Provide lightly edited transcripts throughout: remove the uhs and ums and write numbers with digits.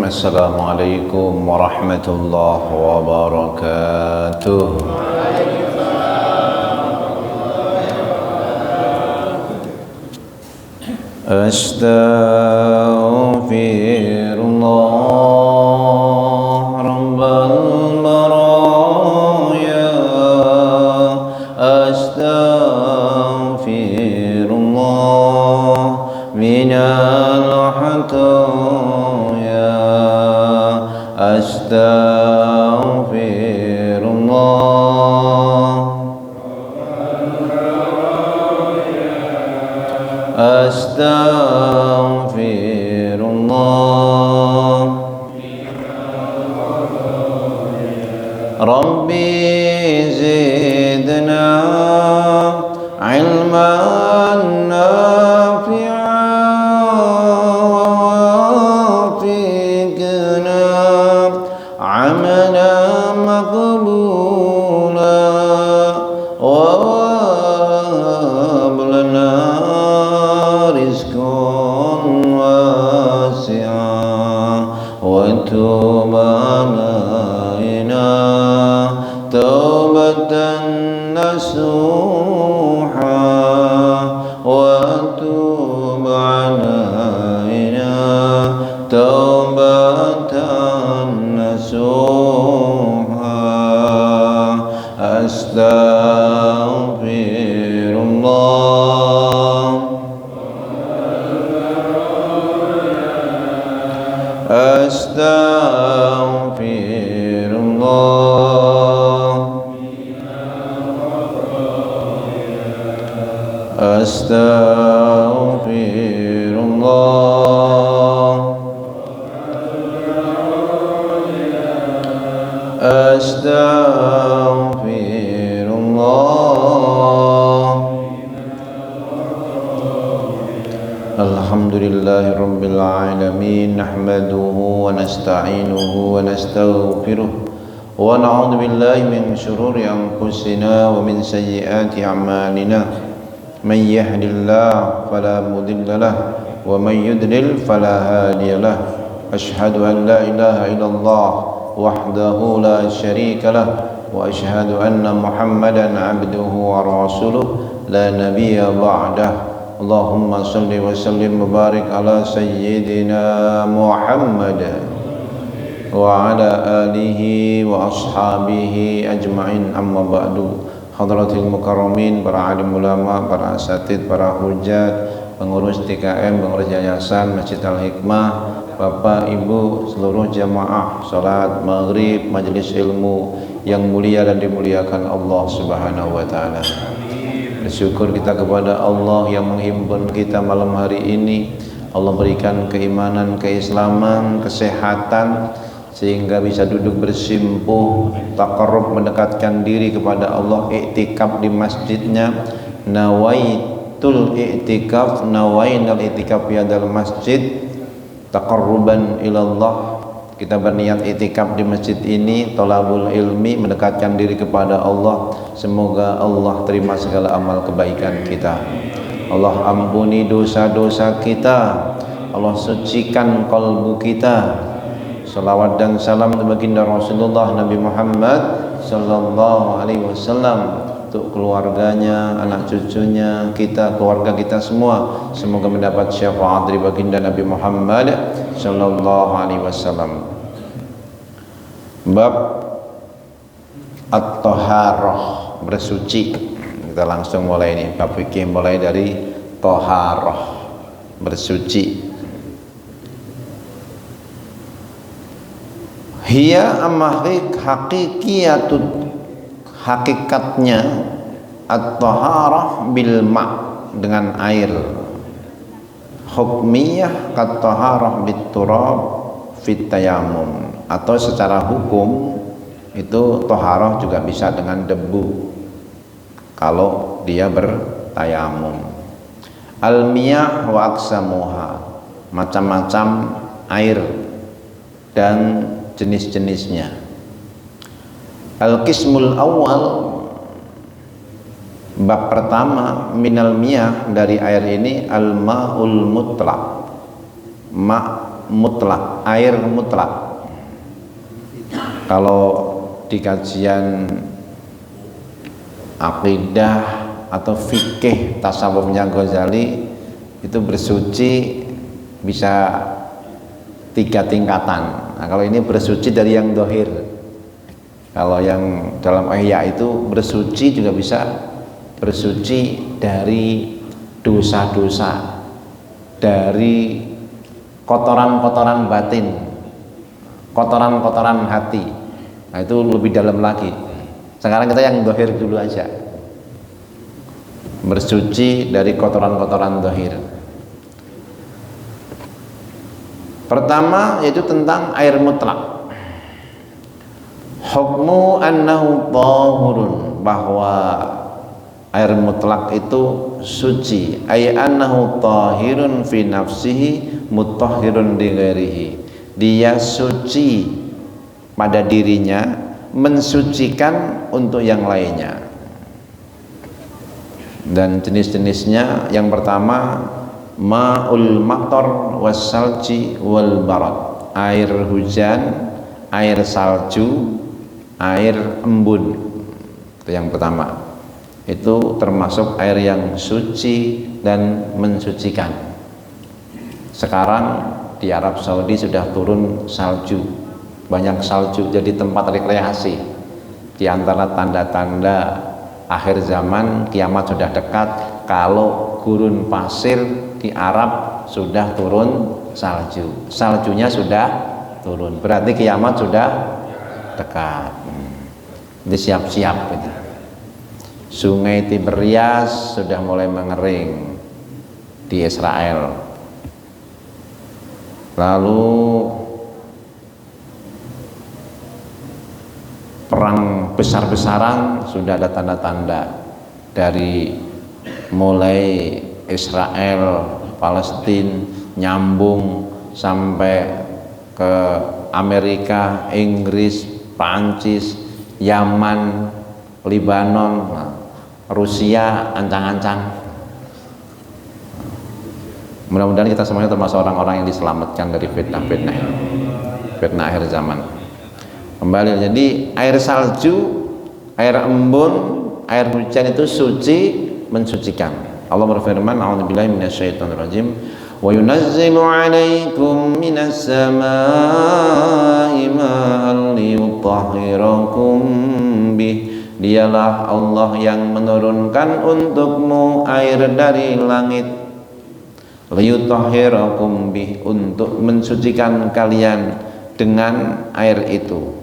السلام عليكم ورحمة الله وبركاته. أستغفر الله رب البرايا، أستغفر الله من الخطايا، أستغفر الله، أستغفر الله. ربي زدنا علما نافعا ووفقنا عملا مقبولا، وهب لنا رزقا واسعا، وتب علينا توبة نصوحا، وتب علينا توبة نصوحا. أستغفر الله، أستغفر الله، أستغفر الله، أستغفر الله. الحمد لله رب العالمين، نحمده ونستعينه ونستغفره ونعوذ بالله من شرور أنفسنا ومن سيئات أعمالنا. من يهد الله فلا مضل له ومن يضلل فلا هادي له. أشهد أن لا إله إلا الله وحده لا شريك له، وأشهد أن محمدا عبده ورسوله لا نبي بعده. اللهم صل وسلم وبارك على سيدنا محمد وعلى آله وأصحابه أجمعين. أما بعد. Hadratil mukarramin, para alim ulama, para asatid, para hujat, pengurus TKM, pengurus yayasan Masjid Al-Hikmah, Bapak Ibu seluruh jamaah salat maghrib majelis ilmu yang mulia dan dimuliakan Allah Subhanahu wa taala. Bersyukur kita kepada Allah yang menghimpun kita malam hari ini. Allah berikan keimanan, keislaman, kesehatan, sehingga bisa duduk bersimpuh, taqarrub, mendekatkan diri kepada Allah, iktikaf di masjidnya. Nawaitul iktikaf, nawainal iktikaf fi hadzal masjid taqarruban ilallah. Kita berniat iktikaf di masjid ini, thalabul ilmi, mendekatkan diri kepada Allah. Semoga Allah terima segala amal kebaikan kita. Allah ampuni dosa-dosa kita, Allah sucikan kalbu kita. Salawat dan salam baginda Rasulullah Nabi Muhammad sallallahu alaihi wasallam untuk keluarganya, anak cucunya, kita, keluarga kita semua. Semoga mendapat syafaat dari baginda Nabi Muhammad sallallahu alaihi wasallam. Bab at-taharah, bersuci. Kita langsung mulai ini, bab fikih mulai dari taharah, bersuci. Hiya amahik hakikiyatut, hakikatnya at-taharah bil ma', dengan air. Hukmiyah kat-taharah bit turab fit tayammum, atau secara hukum itu taharah juga bisa dengan debu kalau dia bertayamum. Al-miyah wa aksamuha, macam-macam air dan jenis-jenisnya. Al-qismul awal, bab pertama, minal miyah, dari air ini, al-ma'ul mutlaq, ma' mutlak, air mutlak. Kalau di kajian akidah atau fikih tasawufnya Ghazali itu bersuci bisa 3 tingkatan. Nah, kalau ini bersuci dari yang dohir. Kalau yang dalam ihya itu bersuci juga bisa bersuci dari dosa-dosa, dari kotoran-kotoran batin, kotoran-kotoran hati. Nah, itu lebih dalam lagi. Sekarang kita yang dohir dulu aja. Bersuci dari kotoran-kotoran dohir. Pertama yaitu tentang air mutlak. Hukmu annahu tahurun, bahwa air mutlak itu suci, ay annahu tahirun fi nafsihi mutahhirun li ghairihi. Dia suci pada dirinya, mensucikan untuk yang lainnya. Dan jenis-jenisnya yang pertama ma'ul matar wassalji wal barad, air hujan, air salju, air embun. Itu yang pertama. Itu termasuk air yang suci dan mensucikan. Sekarang di Arab Saudi sudah turun salju, banyak salju jadi tempat rekreasi. Di antara tanda-tanda akhir zaman, kiamat sudah dekat, kalau gurun pasir di Arab sudah turun salju, saljunya sudah turun, berarti kiamat sudah dekat. Ini siap-siap gitu. Sungai Tiberias sudah mulai mengering di Israel. Lalu perang besar-besaran sudah ada tanda-tanda, dari mulai Israel, Palestina, nyambung sampai ke Amerika, Inggris, Prancis, Yaman, Libanon, Rusia, ancang-ancang. Mudah-mudahan kita semuanya termasuk orang-orang yang diselamatkan dari fitnah-fitnah ini, fitnah akhir zaman. Kembali, jadi air salju, air embun, air hujan itu suci, mensucikan. Allah berfirman, a'udzubillahi minasyaitonirrajim, wa yunazzilu 'alaikum minas samaa'i ma'an liyutahhirakum bih. Dialah Allah yang menurunkan untukmu air dari langit, liyutahhirakum bih, untuk mensucikan kalian dengan air itu.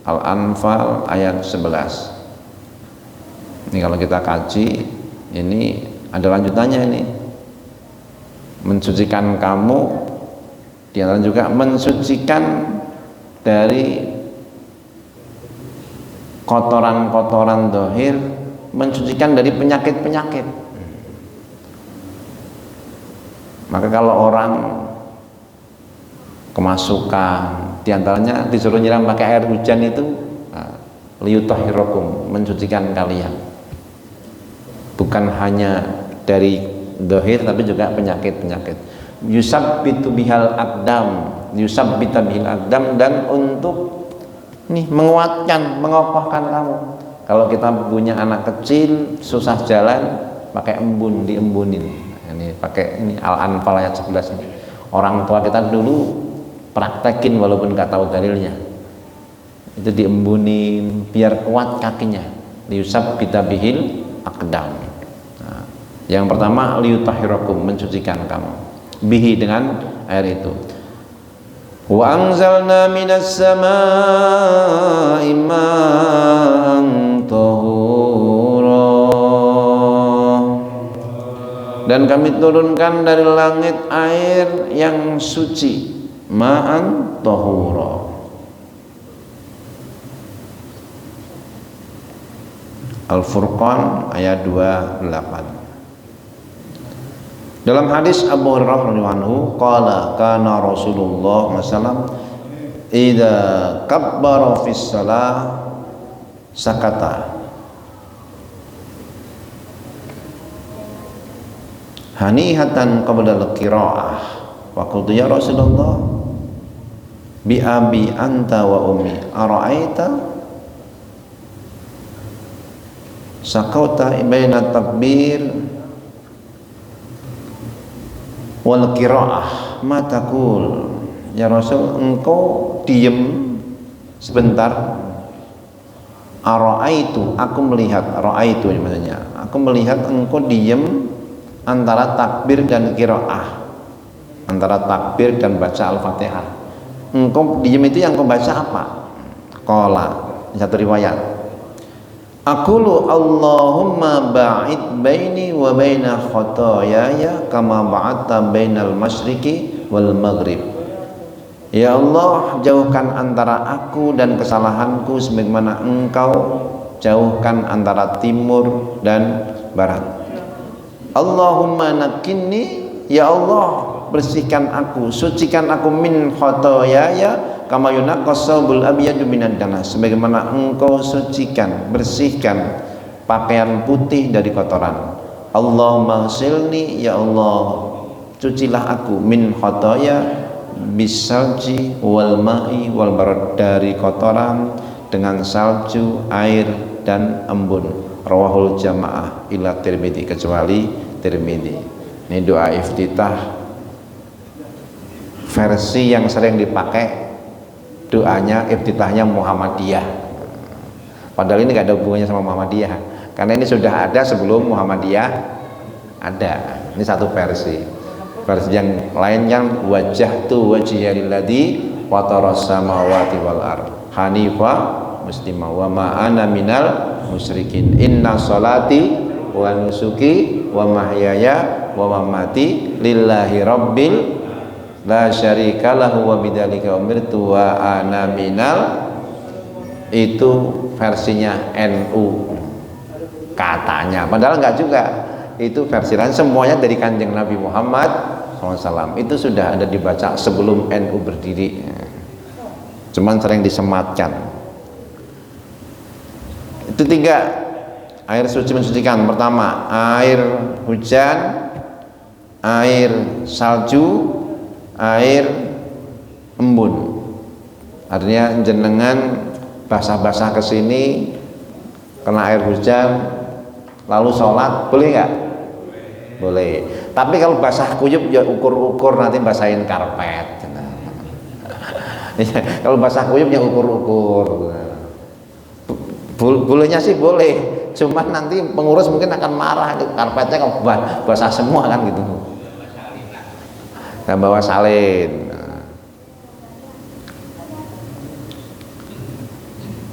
Al-Anfal ayat 11. Ini kalau kita kaji, ini ada lanjutannya ini. Mensucikan kamu, diantara juga mensucikan dari kotoran-kotoran dohir, mensucikan dari penyakit-penyakit. Maka kalau orang kemasukan, diantaranya disuruh nyiram pakai air hujan itu, liyutahhirakum, mensucikan kalian. Bukan hanya dari dohir tapi juga penyakit-penyakit. Yusabbitu bihal aqdam, yusabbitu bihal aqdam, dan untuk nih menguatkan, mengokohkan kamu. Kalau kita punya anak kecil susah jalan, pakai embun, diembunin. Ini pakai ini Al-Anfal ayat 11 ini. Orang tua kita dulu praktekin walaupun nggak tahu dalilnya. Itu diembunin biar kuat kakinya. Liyusabbitu bihil aqdam. Nah, yang pertama liyutahhirakum, mensucikan kamu, bihi, dengan air itu. Wa anzalna minas samaa'i ma'an tahura, dan kami turunkan dari langit air yang suci, ma'an tahura. Al-Furqan ayat 28. Dalam hadis Abu Hurairah radhiyallahu anhu, qala kana Rasulullah sallallahu idza kabbara fis shalah sakata hanihatan qabla al-qiraah. Wa qultu ya Rasulullah bi abi anta wa ummi ara'aita sakauta baina takbir wal qiraah ma taqul. Ya Rasul, engkau diem sebentar. Ara'aitu, aku melihat, ra'aitu maksudnya, aku melihat engkau diem antara takbir dan qiraah, antara takbir dan baca Al-Fatihah. Engkau diem itu yang kau baca apa? Qala, satu riwayat, aqulu Allahumma ba'id baini wa baina khotoyaya kama ba'adta bainal masyriqi wal maghrib. Ya Allah, jauhkan antara aku dan kesalahanku sebagaimana engkau jauhkan antara timur dan barat. Allahumma nakinni, ya Allah bersihkan aku, sucikan aku min khotoyaya kama yunaqqas saubul abyadu minad danas, sebagaimana engkau sucikan, bersihkan pakaian putih dari kotoran. Allahumma ghsilni, ya Allah cucilah aku min khotoya bisalji wal ma'i wal barad, dari kotoran dengan salju, air dan embun. Rawahul jamaah ila Tirmidzi, kecuali Tirmidzi. Ini doa iftitah versi yang sering dipakai, doanya iftitahnya Muhammadiyah. Padahal ini nggak ada hubungannya sama Muhammadiyah, karena ini sudah ada sebelum Muhammadiyah ada. Ini satu versi. Versi yang lainnya wajjahtu wajhiya lilladzi fataras samawati wal ard hanifa muslima wa ma ana minal musyrikin inna sholati wa nusuki wa mahyaya wa mamati lillahi rabbil la syarika lahu wa bidzalika umirtu wa ana minal. Itu versinya NU katanya, padahal enggak juga. Itu versi lain, semuanya dari Kanjeng Nabi Muhammad SAW. Itu sudah ada dibaca sebelum NU berdiri, cuman sering disematkan. Itu tiga air suci mensucikan. Pertama, air hujan, air salju, air embun. Artinya jenengan basah-basah kesini kena air hujan lalu sholat, boleh nggak? Boleh. Tapi kalau basah kuyup ya ukur-ukur, nanti basahin karpet. Kalau basah kuyup ya ukur-ukur. Bolehnya sih boleh, cuman nanti pengurus mungkin akan marah, karpetnya kalau basah semua kan gitu. Nggak bawa salin.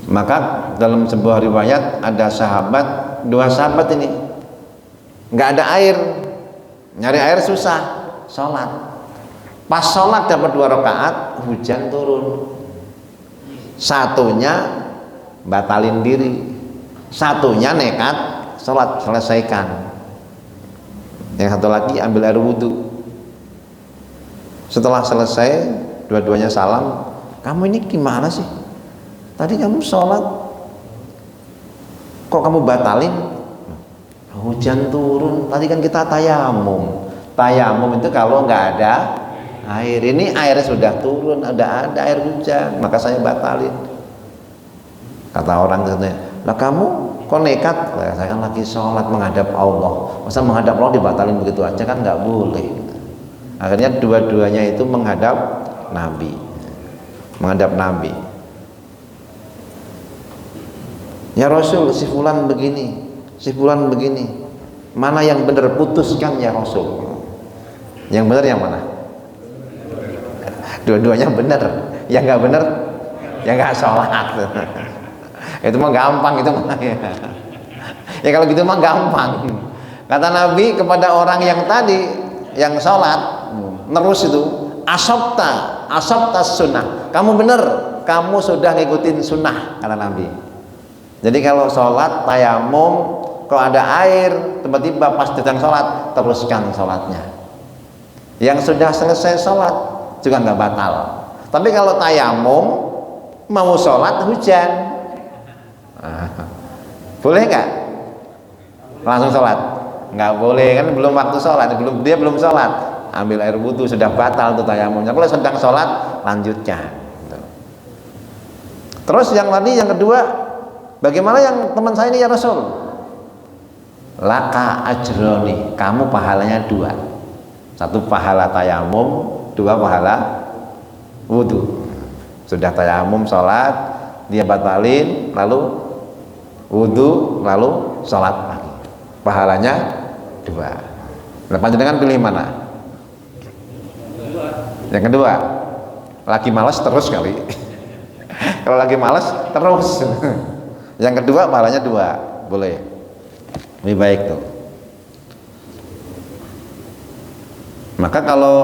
Maka dalam sebuah riwayat ada sahabat, dua sahabat ini nggak ada air, nyari air susah, sholat. Pas sholat dapat 2 rakaat, hujan turun. Satunya batalin diri, satunya nekat sholat, selesaikan. Yang satu lagi ambil air wudhu. Setelah selesai, dua-duanya salam. Kamu ini gimana sih? Tadi kamu sholat, kok kamu batalin? Hujan turun. Tadi kan kita tayamum. Tayamum itu kalau nggak ada air. Ini air sudah turun, ada air hujan, maka saya batalin. Kata orang katanya, lah kamu kok nekat? Saya kan lagi sholat menghadap Allah. Masa menghadap Allah dibatalin begitu aja, kan nggak boleh. Akhirnya dua-duanya itu menghadap Nabi, menghadap Nabi. Ya Rasul, si fulan begini, si fulan begini, mana yang benar, putuskan ya Rasul. Yang benar yang mana? Dua-duanya benar. Yang nggak benar, yang nggak sholat. Itu mah gampang, itu mah ya kalau gitu mah gampang. Kata Nabi kepada orang yang tadi yang sholat terus itu, asabta sunnah, kamu benar, kamu sudah ngikutin sunnah, kata Nabi. Jadi kalau sholat tayamum, kalau ada air tiba-tiba pas sedang sholat, teruskan sholatnya. Yang sudah selesai sholat juga nggak batal. Tapi kalau tayamum mau sholat hujan, boleh nggak langsung sholat? Nggak boleh, kan belum waktu sholat, belum sholat, ambil air wudhu, sudah batal tuh tayamumnya. Kalau sedang sholat lanjutkan. Terus yang tadi yang kedua, bagaimana yang teman saya ini ya Rasul? Laka ajroni, kamu pahalanya 2. 1 pahala tayamum, 2 pahala wudu. Sudah tayamum sholat, dia batalin, lalu wudu, lalu sholat lagi. Pahalanya 2. Nah, panjenengan pilih mana? Yang kedua. Lagi malas terus kali. Kalau lagi malas terus. Yang kedua pahalanya 2, boleh. Lebih baik tuh. Maka kalau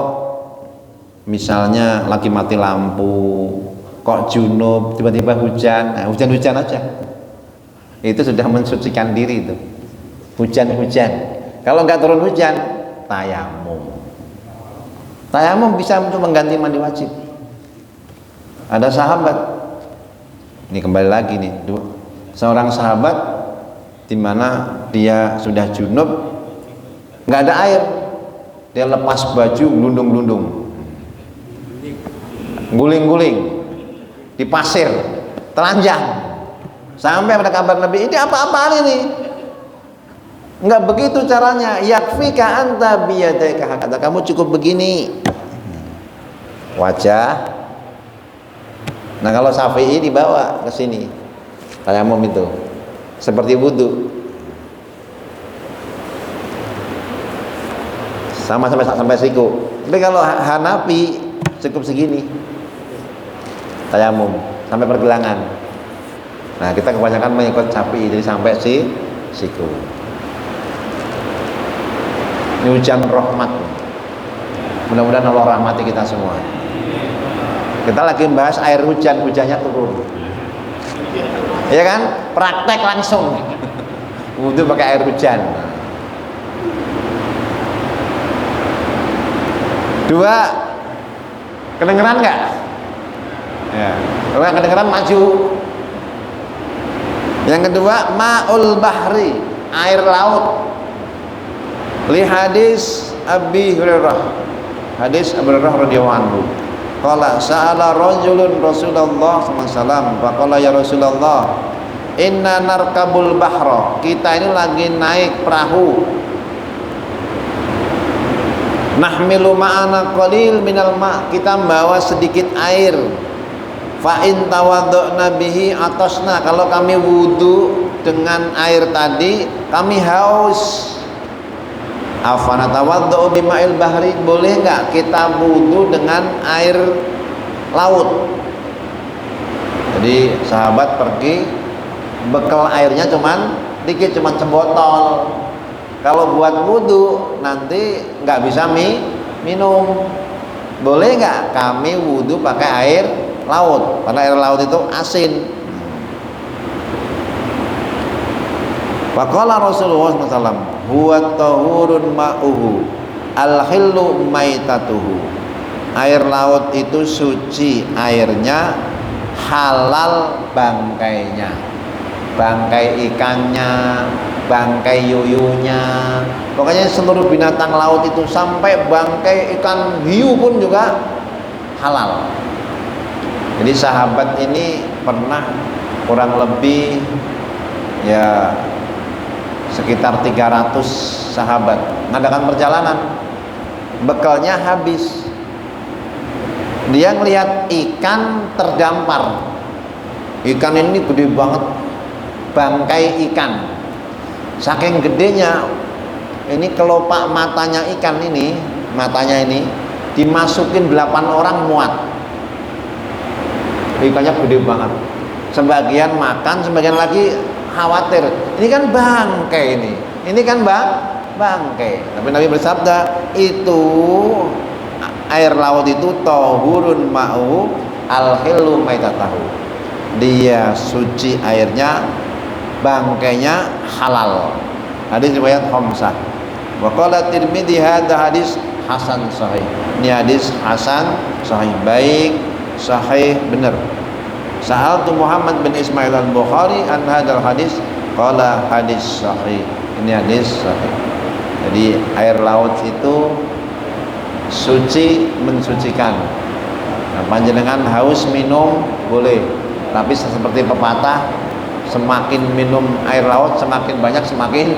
misalnya lagi mati lampu, kok junub, tiba-tiba hujan, nah hujan-hujan aja. Itu sudah mensucikan diri itu. Hujan-hujan. Kalau nggak turun hujan, tayamum. Tayamum bisa untuk mengganti mandi wajib. Ada sahabat, ini kembali lagi nih, seorang sahabat di mana dia sudah junub, nggak ada air, dia lepas baju, glundung-glundung, guling-guling di pasir, telanjang, sampai pada kabar Nabi, ini apa-apaan ini? Nggak begitu caranya. Yakfika anta biyadika, kata kamu cukup begini, wajah. Nah kalau Syafi'i dibawa ke sini, tayamum itu seperti wudu, sama sampai siku. Tapi kalau Hanafi cukup segini, tayamum sampai pergelangan. Nah kita kebanyakan mengikut Syafi'i, jadi sampai siku. Ini hujan rahmat. Mudah-mudahan Allah rahmati kita semua. Kita lagi membahas air hujan, hujannya turun. Ya kan? Praktek langsung. Wudu pakai air hujan. 2, kedengeran nggak? Ya. Kalau nggak kedengeran maju. Yang kedua, ma'ul bahri, air laut. Li hadis Abi Hurairah. Hadis Abu Hurairah radhiyallahu anhu. Qala sa'ala rajulun Rasulullah SAW, faqala ya Rasulullah, inna narkabul bahra, kita ini lagi naik perahu, nahmilu ma'ana qalil minal ma', kita bawa sedikit air, fa in tawaddu'na bihi atasna, kalau kami wudu dengan air tadi kami haus. Afana tawaddu bima'il bahri, boleh nggak kita wudu dengan air laut? Jadi sahabat pergi, bekal airnya cuman dikit, cuman sebotol. Kalau buat wudu nanti nggak bisa minum. Boleh nggak kami wudu pakai air laut? Karena air laut itu asin. Faqala Rasulullah SAW, huwa tahurun ma'uhu al-hillu maitatuhu, air laut itu suci airnya, halal bangkainya, bangkai ikannya, bangkai yuyunya, pokoknya seluruh binatang laut itu, sampai bangkai ikan hiu pun juga halal. Jadi sahabat ini pernah kurang lebih ya sekitar 300 sahabat mengadakan perjalanan, bekalnya habis. Dia ngelihat ikan terdampar, ikan ini gede banget, bangkai ikan, saking gedenya ini kelopak matanya ikan ini, matanya ini dimasukin 8 orang muat. Ikannya gede banget, sebagian makan, sebagian lagi khawatir, ini kan bangkai, ini kan bangkai. Tapi Nabi bersabda, itu air laut itu tahurun ma'u al-hillu maitatahu, dia suci airnya, bangkainya halal. Hadis riwayat Khamsah. Wa qala Tirmidzi hadza hadis hasan sahih, ini hadis hasan sahih, baik, sahih, benar. Sa'altu Muhammad bin Ismail al-Bukhari an hadzal hadis, qala hadis sahih, ini hadis sahih. Jadi air laut itu suci, mensucikan. Nah, panjenengan haus minum boleh, tapi seperti pepatah, semakin minum air laut semakin banyak semakin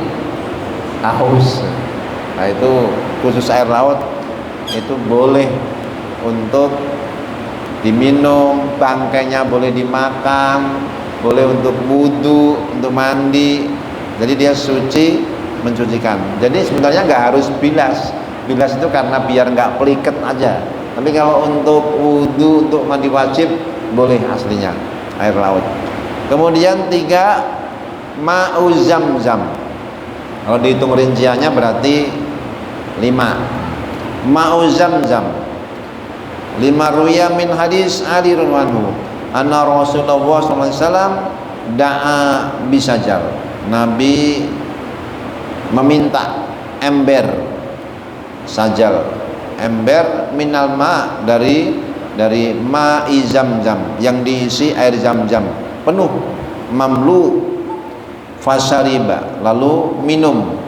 haus. Nah itu khusus air laut itu boleh untuk diminum, bangkainya boleh dimakan, boleh untuk wudhu, untuk mandi. Jadi dia suci, mensucikan. Jadi sebenarnya nggak harus bilas. Bilas itu karena biar nggak peliket aja. Tapi kalau untuk wudhu, untuk mandi wajib boleh aslinya air laut. Kemudian 3, ma'u zamzam. Kalau dihitung rinciannya berarti 5. Ma'u zamzam 5 ruya min hadis Ali radhiyallahu anna Rasulullah SAW da'a bisajar. Nabi meminta ember sajal, ember minal ma dari ma'i zamzam, yang diisi air zamzam penuh, mamlu fasyariba, lalu minum,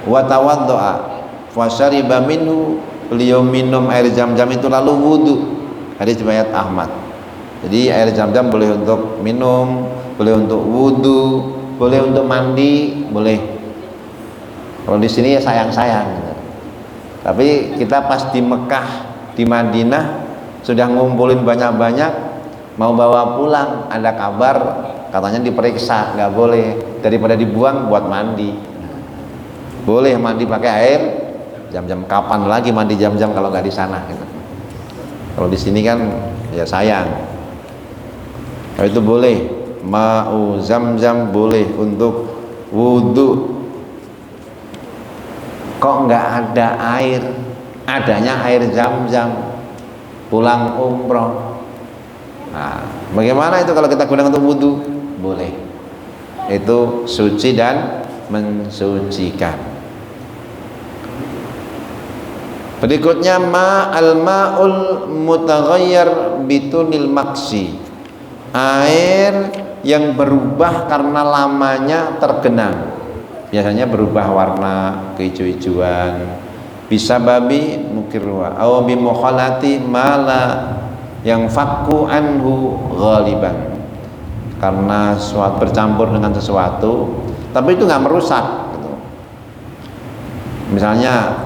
wa tawaddoa fasyariba minhu, beliau minum air zam-zam itu lalu wudu. Hadis riwayat Ahmad. Jadi air zam-zam boleh untuk minum, boleh untuk wudu, boleh untuk mandi, boleh. Kalau di sini ya sayang-sayang. Tapi kita pas di Mekah, di Madinah sudah ngumpulin banyak-banyak, mau bawa pulang, ada kabar katanya diperiksa, nggak boleh, daripada dibuang buat mandi. Boleh mandi pakai air jam-jam. Kapan lagi mandi jam-jam kalau nggak di sana gitu. Kalau di sini kan ya sayang. Kalau itu boleh, ma'u zamzam boleh untuk wudhu. Kok nggak ada air? Adanya air zam-zam pulang umroh. Nah, bagaimana itu kalau kita gunakan untuk wudhu? Boleh. Itu suci dan mensucikan. Berikutnya ma'ul mutaghayyir bitunil maksi. Air yang berubah karena lamanya tergenang. Biasanya berubah warna kehijau-hijauan. Bisa babi mukirwa aw bi mukhalati mala yang fakku anhu ghaliban. Karena suatu bercampur dengan sesuatu, tapi itu nggak merusak gitu. Misalnya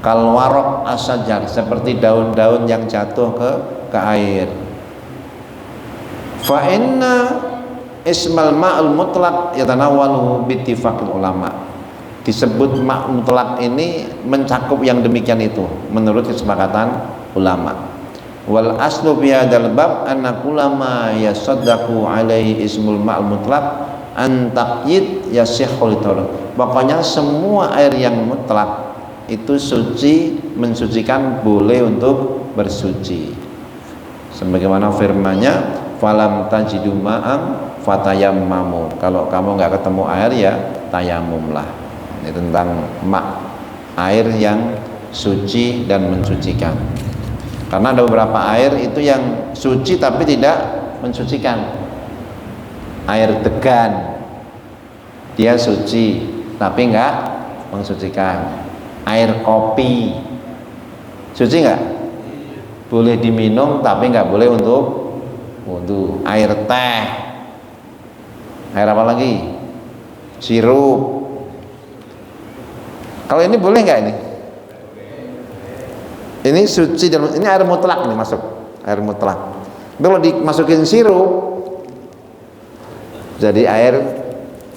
kalwarok asajar, seperti daun-daun yang jatuh ke air. Fa inna ismal ma'ul mutlaq yatanawwalu bittifaqil ulama. Disebut ma' mutlaq ini mencakup yang demikian itu menurut kesepakatan ulama. Wal aslu bi hadzal bab anna kullama yasaddaqu alaihi ismul ma'ul mutlaq an taqyid yasihhul tar. Pokoknya semua air yang mutlak itu suci, mensucikan, boleh untuk bersuci. Sebagaimana firman-Nya, falam tajidu ma'am fatayammamu. Kalau kamu nggak ketemu air ya tayamumlah. Ini tentang air yang suci dan mensucikan. Karena ada beberapa air itu yang suci tapi tidak mensucikan. Air degan dia suci tapi nggak mensucikan. Air kopi suci nggak? Boleh diminum tapi nggak boleh untuk wudu. Air teh, air apa lagi? Sirup. Kalau ini boleh nggak ini? Ini suci dan ini air mutlak nih, masuk air mutlak. Kalau dimasukin sirup jadi air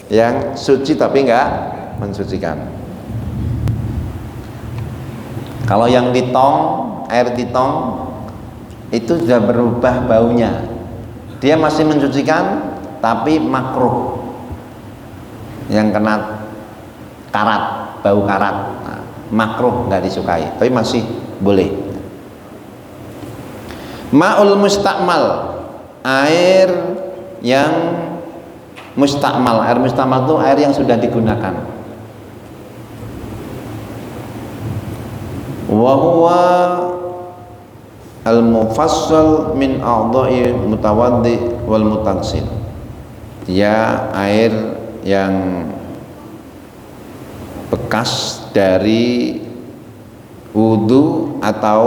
yang suci tapi nggak mensucikan. Kalau yang ditong, air ditong itu sudah berubah baunya. Dia masih mensucikan tapi makruh. Yang kena karat, bau karat, nah, makruh, nggak disukai, tapi masih boleh. Ma'ul mustakmal, air yang mustakmal. Air mustakmal itu air yang sudah digunakan. Wa huwa al-mufassal min a'dha'i mutawaddi wal mutansil. Dia air yang bekas dari wudu atau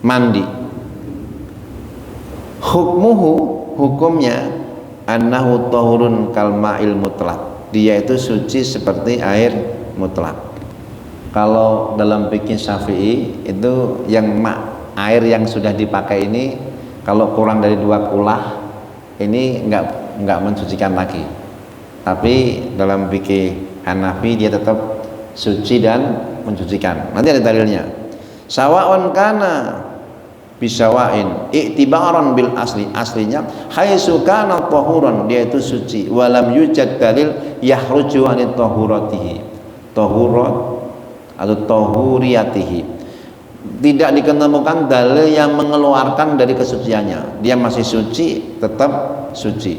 mandi. Hukmuhu, hukumnya annahu tahurun kal ma'il mutlaq, dia itu suci seperti air mutlak. Kalau dalam fikih Syafi'i itu yang air yang sudah dipakai ini kalau kurang dari 2 kulah ini enggak mensucikan lagi. Tapi dalam fikih Hanafi dia tetap suci dan mensucikan. Nanti ada dalilnya. Sawa'un kana bisawain i'tibaran bil asli, aslinya haitsu kana tahuran, dia itu suci, walam yujad dalil yahruju anit tahuratihi, tahurat atau tahuriyatihi, tidak diketemukan dalil yang mengeluarkan dari kesuciannya, dia masih suci, tetap suci.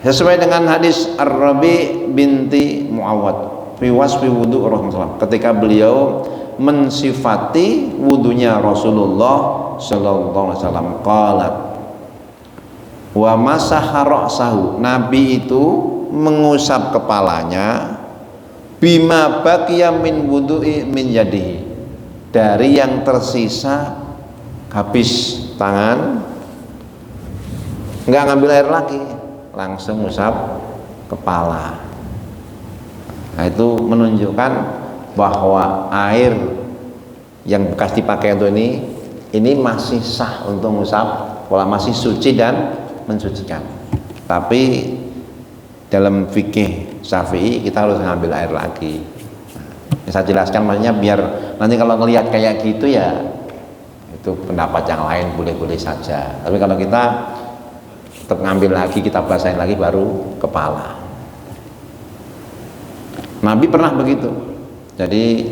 Sesuai dengan hadis Ar-Rabi binti Muawwad fi wasfi wudu Rasulullah, ketika beliau mensifati wudunya Rasulullah sallallahu alaihi wasallam, qalat wa masaha ra'sahu, Nabi itu mengusap kepalanya bima baqiya min wudu'i min yadihi, dari yang tersisa habis tangan, enggak ngambil air lagi, langsung usap kepala. Nah, itu menunjukkan bahwa air yang bekas dipakai untuk ini masih sah untuk mengusap kepala, masih suci dan mensucikan. Tapi dalam fikih Syafi'i kita harus ngambil air lagi. Saya jelaskan maksudnya biar nanti kalau ngelihat kayak gitu ya itu pendapat yang lain boleh-boleh saja. Tapi kalau kita tetap ngambil lagi, kita basahin lagi baru kepala. Nabi pernah begitu. Jadi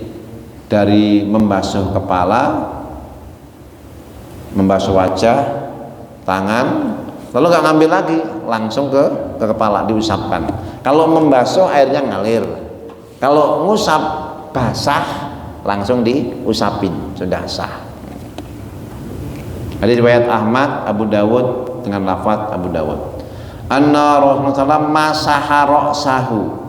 dari membasuh kepala, membasuh wajah, tangan, lalu nggak ngambil lagi, langsung ke kepala diusapkan. Kalau membasuh airnya ngalir, kalau ngusap basah langsung diusapin, sudah sah. Hadis riwayat Ahmad, Abu Dawud dengan lafaz Abu Dawud. Anna Rasulullah masaha ra'sahu,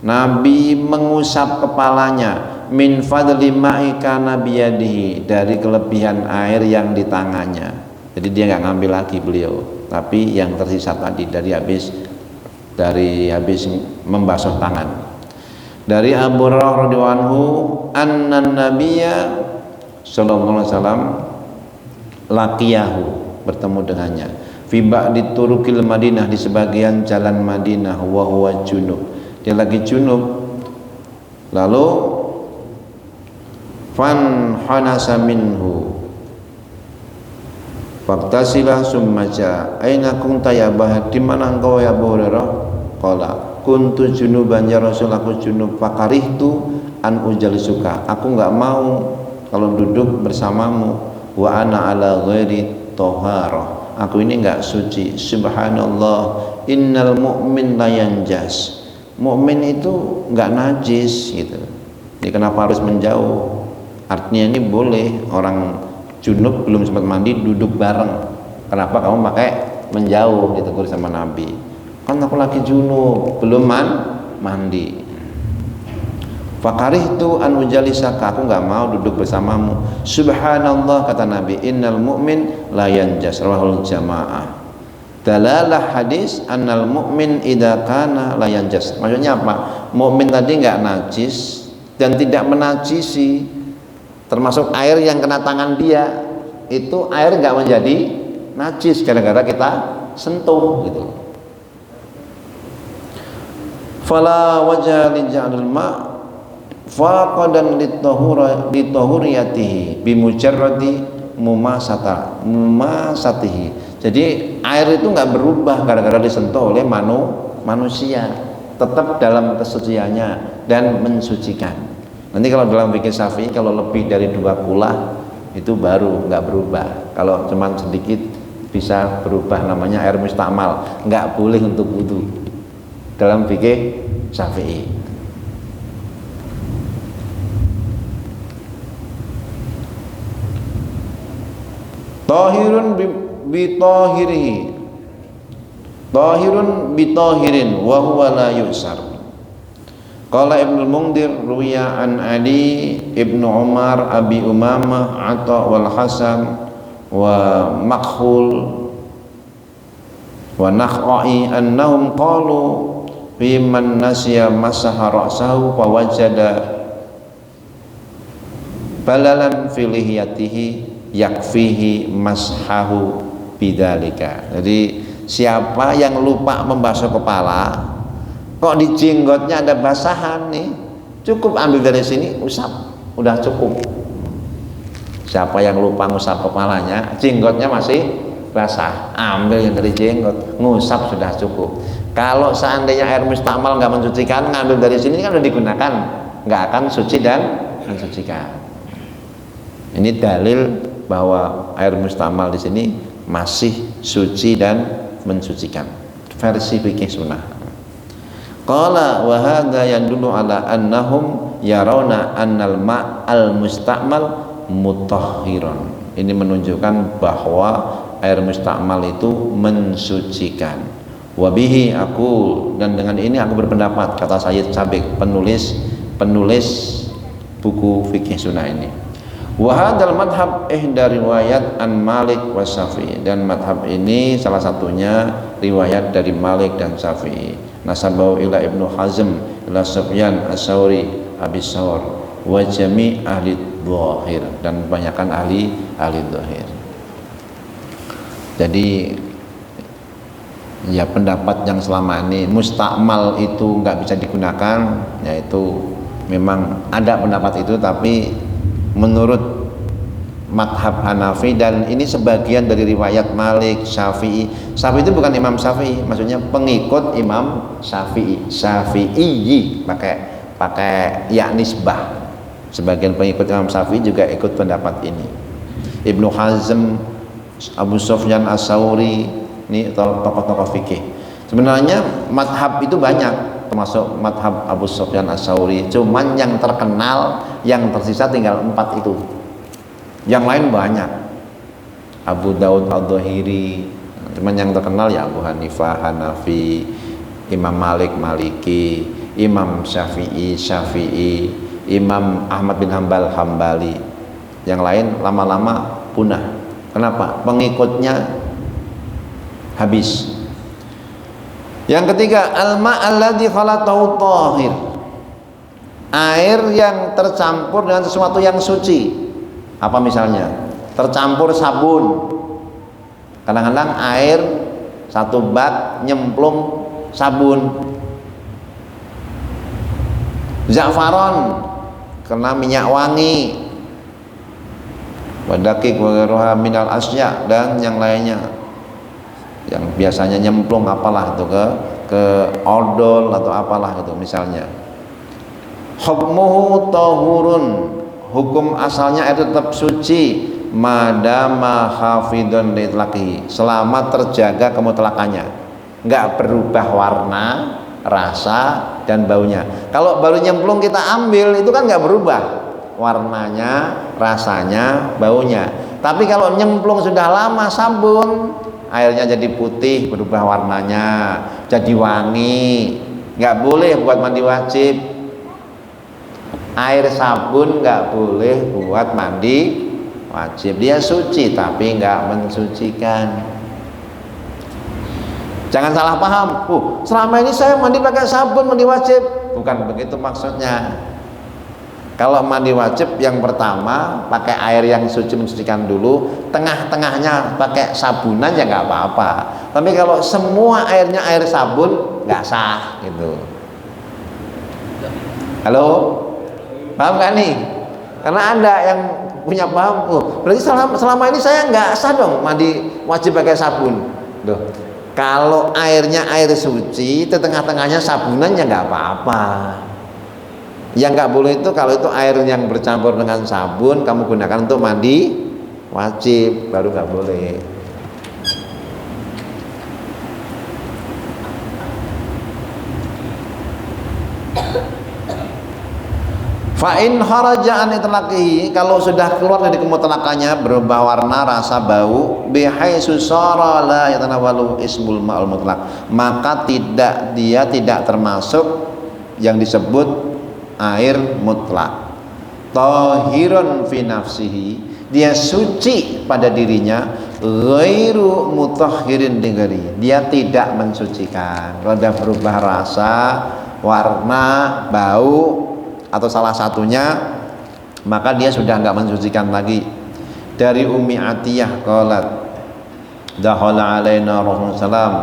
Nabi mengusap kepalanya, min fadli ma'i kana biyadihi, dari kelebihan air yang di tangannya. Jadi dia nggak ngambil lagi beliau, tapi yang tersisa tadi dari habis membasuh tangan. Dari Abu Hurairah radhiyallahu anhu, anna nabiyya sallallahu alaihi wasallam laqiyahu, bertemu dengannya, fi ba'di turukil Madinah, di sebagian jalan Madinah, wa huwa junub, dia lagi junub, lalu fan hanasa minhu faktasila summaja aina kunta ya Abah, di mana engkau ya Abu Hurairah? Qala kuntu junuban ya Rasul, aku junub, fakarihtu an ujalisuka, aku enggak mau kalau duduk bersamamu, wa ana ala ghairi taharah, aku ini enggak suci. Subhanallah, innal mu'min la yanjas, mukmin itu enggak najis gitu. Jadi kenapa harus menjauh? Artinya ini boleh orang junub belum sempat mandi duduk bareng. Kenapa kamu pakai menjauh? Ditegur sama Nabi. Kan aku lagi junub, belum mandi. Fakarihtu an ujalisaka, aku enggak mau duduk bersamamu. Subhanallah, kata Nabi, innal mu'min la yanjas, rawahul jamaah. Dalalah hadis annal mu'min idza kana la yanjas. Maksudnya apa? Mukmin tadi enggak najis dan tidak menajisi, termasuk air yang kena tangan dia itu air enggak menjadi najis gara-gara kita sentuh gitu. Fala wajha li ja'dil ma' faqadan litahuriyatihi bimujarradi mumasatihi. Jadi air itu enggak berubah gara-gara disentuh oleh manusia, tetap dalam kesuciannya dan mensucikan. Nanti kalau dalam fikih Syafi'i kalau lebih dari 2 kulah itu baru enggak berubah. Kalau cuma sedikit bisa berubah, namanya air mustakmal, enggak boleh untuk wudu dalam fikih Syafi'i. Tahirun bitahirihi, tahirun bitahirin wa huwa la yusar. Qala Ibnu Mundhir ruwiya an Ali Ibnu Umar Abi Umamah Atha wal Hasan wa Makhul Wa nakhai annahum qalu fi man nasiya masaha ra'sahu fa wajada balalan fi lihiyatihi yakfihi mashahu bidzalika. Jadi siapa yang lupa membasuh kepala, kok di jenggotnya ada basahan nih, cukup ambil dari sini, usap, udah cukup. Siapa yang lupa ngusap kepalanya, jenggotnya masih basah, ambil yang dari jenggot, ngusap sudah cukup. Kalau seandainya air mustakmal nggak mensucikan, ngambil dari sini kan udah digunakan, nggak akan suci dan mensucikan. Ini dalil bahwa air mustakmal di sini masih suci dan mensucikan. Versi fikih sunnah. Qala wa hadza yadullu ala annahum yarawna annal ma'al mustakmal mutahhiran. Ini menunjukkan bahwa air mustakmal itu mensucikan. Wabihi aku, dan dengan ini aku berpendapat, kata Sayyid Sabiq, penulis buku fikih sunnah ini. Wa hadzal madhab ihda riwayat an Malik wa Syafi'i, dan madhab ini salah satunya riwayat dari Malik dan Syafi'i. Nasabahu ila Ibnu Hazm ila Sufyan as-Tsauri Abi Tsawr wa jami' ahli dhahir, dan kebanyakan ahli dhahir. Jadi ya pendapat yang selama ini mustakmal itu nggak bisa digunakan, yaitu memang ada pendapat itu, tapi menurut madhab Hanafi, dan ini sebagian dari riwayat Malik, Syafi'i. Syafi'i itu bukan Imam Syafi'i, maksudnya pengikut Imam Syafi'i. Syafi'i pakai ya nisbah. Sebagian pengikut Imam Syafi'i juga ikut pendapat ini. Ibnu Hazm, Abu Sufyan as-Tsauri, ini tokoh-tokoh fikih. Sebenarnya madhab itu banyak, termasuk madhab Abu Sufyan as-Tsauri, cuman yang terkenal, yang tersisa tinggal 4 itu. Yang lain banyak, Abu Daud al-Dhahiri, cuman yang terkenal ya Abu Hanifah Hanafi, Imam Malik Maliki, Imam Syafi'i, Imam Ahmad bin Hanbal Hambali. Yang lain lama-lama punah. Kenapa? Pengikutnya habis. Yang ketiga, al-ma' alladzi khalatahu tahir, air yang tercampur dengan sesuatu yang suci. Apa misalnya? Tercampur sabun. Kadang-kadang air satu bak nyemplung sabun. Za'faron kena minyak wangi. Wadakik wa ghairuha minal asya, dan yang lainnya. Yang biasanya nyemplung apalah itu ke odol atau apalah itu misalnya. Hukmuhu tahurun, hukum asalnya itu tetap suci madama hafidun litlaqi, selama terjaga kemutlakannya, nggak berubah warna, rasa dan baunya. Kalau baru nyemplung kita ambil itu kan nggak berubah warnanya, rasanya, baunya. Tapi kalau nyemplung sudah lama sabun, airnya jadi putih, berubah warnanya, jadi wangi, nggak boleh buat mandi wajib. Air sabun nggak boleh buat mandi wajib, dia suci tapi nggak mensucikan. Jangan salah paham, selama ini saya mandi pakai sabun mandi wajib, bukan begitu maksudnya. Kalau mandi wajib yang pertama pakai air yang suci mensucikan dulu, tengah-tengahnya pakai sabunan ya nggak apa-apa. Tapi kalau semua airnya air sabun nggak sah gitu. Halo, paham nggak nih? Karena ada yang punya paham, berarti selama ini saya nggak sah dong mandi wajib pakai sabun. Duh, kalau airnya air suci, tengah-tengahnya sabunan ya nggak apa-apa. Yang nggak boleh itu kalau itu air yang bercampur dengan sabun kamu gunakan untuk mandi wajib, baru nggak boleh. Fa'in kharaja an itlaqihi, kalau sudah keluar dari kemutlakannya, berubah warna, rasa, bau, bihaitsu sara la yatanawalu ismul ma'al mutlaq, maka dia tidak termasuk yang disebut air mutlak. Tahirun fi nafsihi, dia suci pada dirinya, ghairu mutahhirin digari, dia tidak mensucikan. Kalau ada berubah rasa, warna, bau atau salah satunya, maka dia sudah enggak mensucikan lagi. Dari Ummi Atiyah qalat, dakhala alaina Rasulullah sallam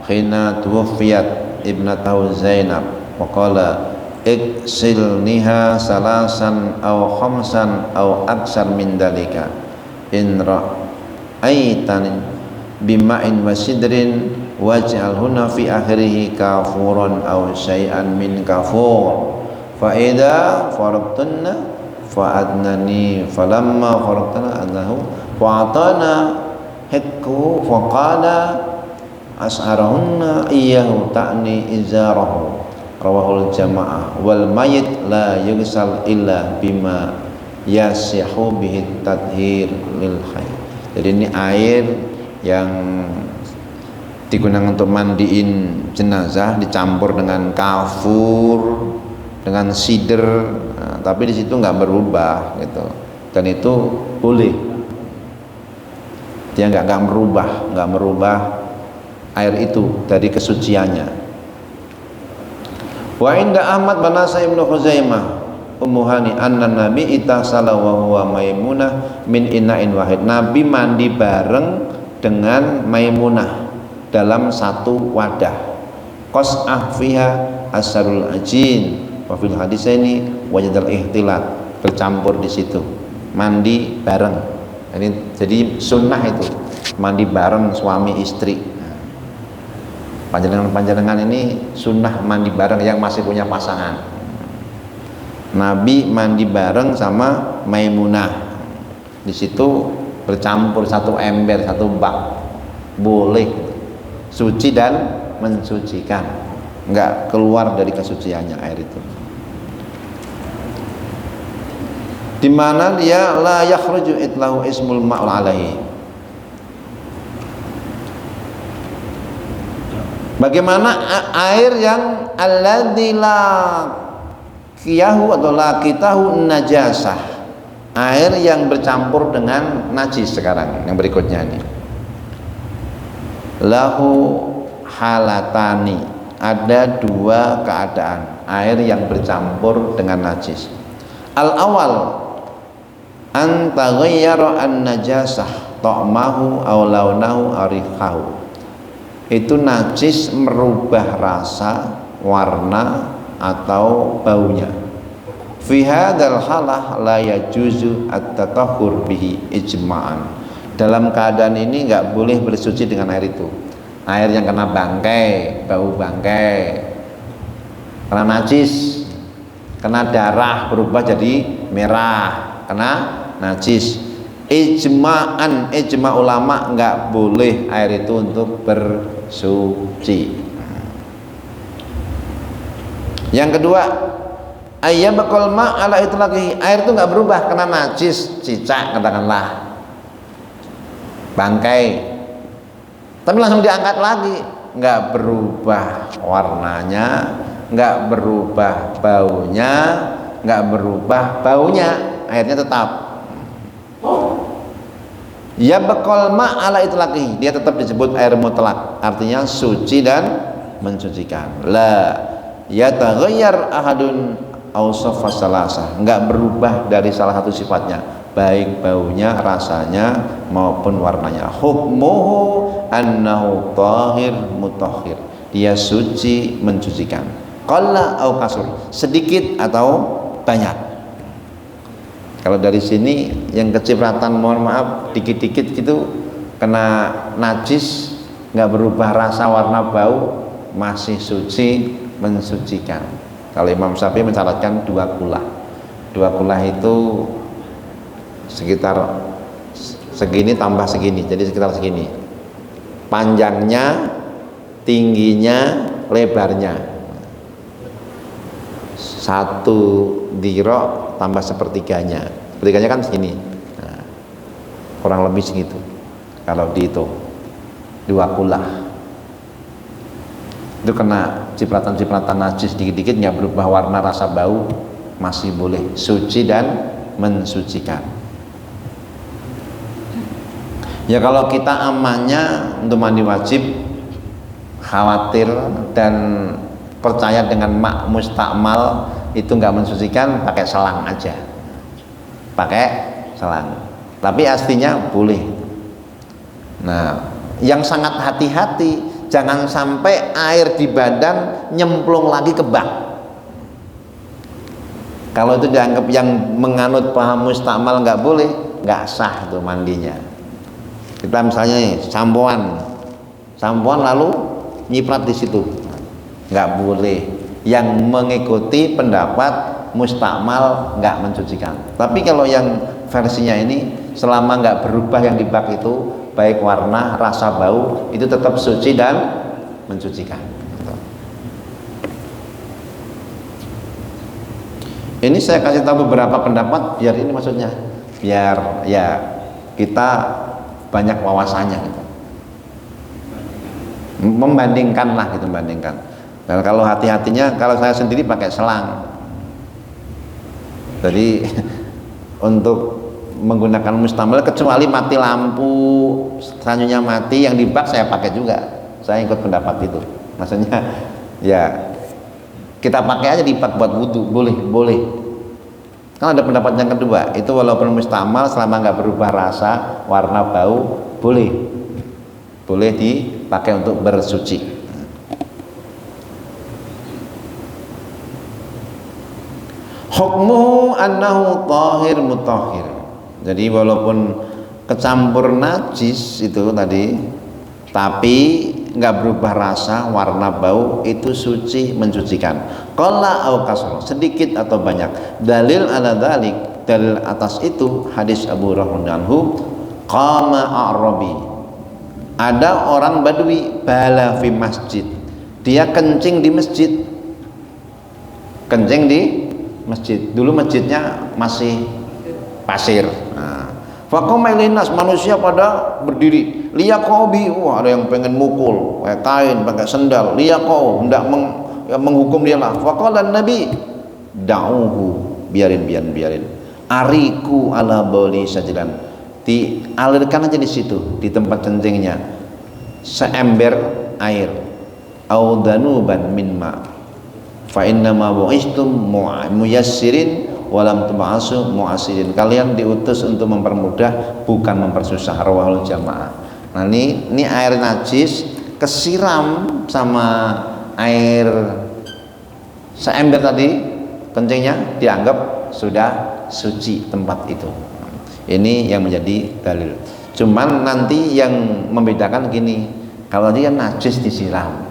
khina tuwfiyat ibnatahu Zainab wa qala iksilniha salasan aw khamsan aw aksar min dalika in ra'aitan bima'in wa sidrin waj'alhunna fi akhirih kafuran aw syai'an min kafur fa idza faraqtunna fa'adnani falamma faraqtana annahu fa'atana hikku faqala as'arahunna iyyahu ta'ni izarahu rawahul jamaah wal mayit la yugsal illa bima yasihu bihi tadhir lil hayy. Jadi ini air yang digunakan untuk mandiin jenazah dicampur dengan kafur, dengan sider, tapi di situ nggak berubah gitu, dan itu boleh, dia nggak merubah air itu dari kesuciannya. Wa inda Ahmad bin Nasai ibnu Khuzaimah umuhani anna nabi itasala wa huwa Maimunah min ina'in wahid, nabi mandi bareng dengan Maimunah dalam satu wadah, qas'ah fiha asarul ajin wa fil hadis ini wajadal ihtilat, bercampur di situ, mandi bareng. Ini jadi sunnah itu mandi bareng suami istri. Panjenengan ini sunnah mandi bareng yang masih punya pasangan. Nabi mandi bareng sama Maimunah, di situ bercampur satu ember, satu bak, boleh, suci dan mensucikan, nggak keluar dari kesuciannya air itu. Di mana dia la yakhruju itlahu ismul ma'ul alaihi. Bagaimana air yang alladzi laqiyahu atau laqitahu najasah, air yang bercampur dengan najis. Sekarang yang berikutnya ini lahu halatani, ada dua keadaan air yang bercampur dengan najis. Al awal an taghayyara an najasah ta'mahu aw launahu aw rihahu, itu najis merubah rasa, warna atau baunya. Fi hadzal halah la yajuzu at-tatahhur bihi ijma'an, dalam keadaan ini nggak boleh bersuci dengan air itu. Air yang kena bangkai, bau bangkai, kena najis, kena darah berubah jadi merah, kena najis, ijma'an, ijma' ulama nggak boleh air itu untuk bersuci. Yang kedua, ayyabqal ma' ala itlaqi, air itu nggak berubah, kena najis, cicak katakanlah, bangkai, tapi langsung diangkat lagi, nggak berubah warnanya, nggak berubah baunya, nggak berubah baunya, airnya tetap. Ya bakal ma ala itlaqi, dia tetap disebut air mutlak, artinya suci dan mensucikan. La yataghayyar ahadun awsafa salasah, enggak berubah dari salah satu sifatnya, baik baunya, rasanya maupun warnanya. Hukmuhu annahu tahir mutahhir, dia suci mensucikan. Qalla au kasur, sedikit atau banyak. Kalau dari sini yang kecipratan, mohon maaf, dikit-dikit gitu kena najis, nggak berubah rasa, warna, bau, masih suci mensucikan. Kalau Imam Syafi'i mensyaratkan 2 kulah. 2 kulah itu sekitar segini tambah segini, jadi sekitar segini. Panjangnya, tingginya, lebarnya. 1 dirok tambah sepertiganya kan segini, nah, kurang lebih segitu kalau dihitung 2 kulah. Itu kena cipratan-cipratan najis dikit-dikit, nggak berubah warna, rasa, bau, masih boleh suci dan mensucikan. Ya kalau kita amannya untuk mandi wajib, khawatir dan percaya dengan mak mustakmal itu nggak mensucikan, pakai selang aja, pakai selang. Tapi aslinya boleh. Nah, yang sangat hati-hati, jangan sampai air di badan nyemplung lagi ke bak. Kalau itu dianggap yang menganut paham mustakmal nggak boleh, nggak sah tuh mandinya. Kita misalnya nih, sampoan lalu nyiprat di situ, nggak boleh. Yang mengikuti pendapat mustakmal nggak mencucikan. Tapi kalau yang versinya ini, selama nggak berubah yang di bak itu, baik warna, rasa, bau, itu tetap suci dan mencucikan. Ini saya kasih tahu beberapa pendapat biar ini maksudnya, biar ya kita banyak wawasannya gitu. Membandingkan lah gitu, membandingkan. Dan kalau hati-hatinya, kalau saya sendiri pakai selang. Jadi untuk menggunakan mustakmal kecuali mati lampu, selanjutnya mati, yang di bak saya pakai juga. Saya ikut pendapat itu. Maksudnya ya kita pakai aja di bak buat wudu, boleh. Kan ada pendapat yang kedua, itu walaupun mustakmal selama nggak berubah rasa, warna, bau, boleh dipakai untuk bersuci. Hukmu annahu tahir mutahhir. Jadi walaupun kecampur najis itu tadi, tapi nggak berubah rasa, warna, bau, itu suci, mencucikan. Qalla au kasra, sedikit atau banyak. Dalil ala dzalik, dalil atas itu hadis Abu Hurairah anhu, qama a'rabi. Ada orang Badui bala fi masjid. Dia kencing di masjid. Kencing di masjid. Dulu masjidnya masih pasir. Faqama linas, manusia pada berdiri. Liyaqabi, wah ada yang pengen mukul, pakai kain, pakai sendal. Liyaqau, hendak menghukum dia lah. Faqala Nabi, da'uhu, biarin. Ariku ala bauli sajdan. Dialirkan aja di situ, di tempat kencingnya, seember air. Au danuban min ma. Fa inna ma bu'istum muyassirin walam tub'asu mu'asirin. Kalian diutus untuk mempermudah, bukan mempersusah. Rawahul jamaah. Nah ini air najis kesiram sama air seember tadi, kencingnya dianggap sudah suci tempat itu. Ini yang menjadi dalil. Cuman nanti yang membedakan gini, kalau dia najis disiram.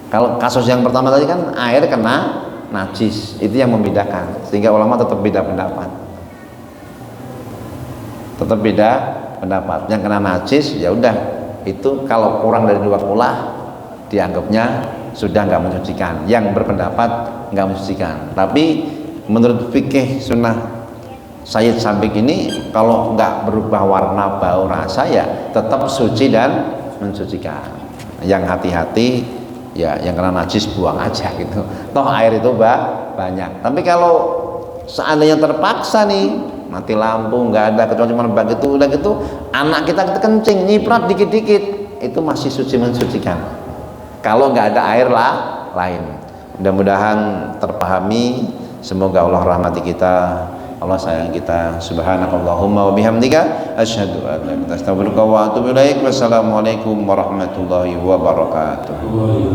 Kalau kasus yang pertama tadi kan air kena najis, itu yang membedakan, sehingga ulama tetap beda pendapat. Yang kena najis ya udah, itu kalau kurang dari 2 kulah dianggapnya sudah nggak mencucikan. Yang berpendapat nggak mencucikan. Tapi menurut fikih sunnah Sayyid Sabiq ini, kalau nggak berubah warna, bau, rasa, ya tetap suci dan mencucikan. Yang hati-hati ya, yang kena najis buang aja gitu. Toh air itu banyak. Tapi kalau seandainya terpaksa nih, mati lampu, nggak ada kecuali cuma bak itu, udah gitu anak kita kencing, nyiprat dikit-dikit, itu masih suci, mensucikan. Kalau nggak ada air lain. Mudah-mudahan terpahami. Semoga Allah rahmati kita, Allah sayang kita. Subhanakallahumma wa bihamdika asyhadu an la ilaha illa anta astaghfiruka wa atubu ilaik. Wassalamualaikum warahmatullahi wabarakatuh.